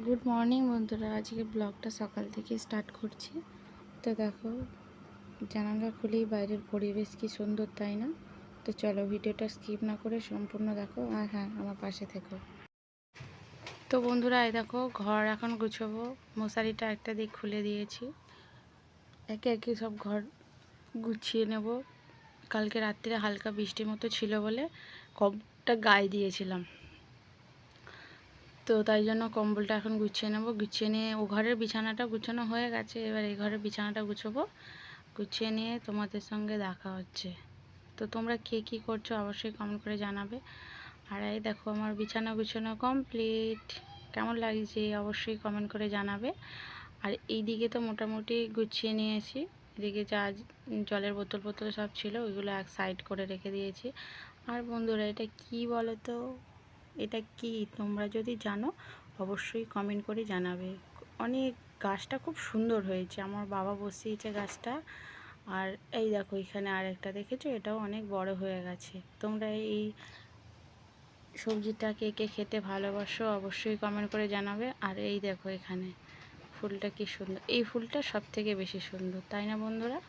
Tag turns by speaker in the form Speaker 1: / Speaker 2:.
Speaker 1: Good morning বন্ধুরা, আজকে ব্লগটা সকাল থেকে স্টার্ট করছি। তো দেখো, জানালা খুলেই বাইরের পরিবেশ কি সুন্দর, তাই না? তো চলো ভিডিওটা স্কিপ না করে সম্পূর্ণ দেখো, আর হ্যাঁ, আমার পাশে থেকো। তো বন্ধুরা, এই দেখো ঘর এখন গুছাবো। মশারিটা একটা দিক খুলে দিয়েছি, একে একে সব ঘর গুছিয়ে নেব। কালকে রাত্রে হালকা বৃষ্টির মতো ছিল বলে কমটা গায়ে দিয়েছিলাম, তো তাই জন্য কম্বলটা এখন গুছিয়ে নেব। গুছিয়ে নিয়ে ও ঘরের বিছানাটা গুছানো হয়ে গেছে, এবার এই ঘরের বিছানাটা গুছাবো। গুছিয়ে নিয়ে তোমাদের সঙ্গে দেখা হচ্ছে। তো তোমরা কে কী করছো অবশ্যই কমেন্ট করে জানাবে। আর এই দেখো আমার বিছানা গুছানো কমপ্লিট। কেমন লাগছে অবশ্যই কমেন্ট করে জানাবে। আর এই দিকে তো মোটামুটি গুছিয়ে নিয়েছি। এদিকে যা জলের বোতল সব ছিল ওইগুলো এক সাইড করে রেখে দিয়েছি। আর বন্ধুরা, এটা কি বলো তো, এটা কি তোমরা যদি জানো অবশ্যই কমেন্ট করে জানাবে। অনেক গাছটা খুব সুন্দর হয়েছে, আমার বাবা বসিয়েছে গাছটা। আর এই দেখো এখানে আরেকটা দেখেছো, এটাও অনেক বড় হয়ে গেছে। তোমরা এই সবজিটা কে কে খেতে ভালোবাসো অবশ্যই কমেন্ট করে জানাবে। আর এই দেখো এখানে ফুলটা কি সুন্দর, এই ফুলটা সব থেকে বেশি সুন্দর, তাই না বন্ধুরা?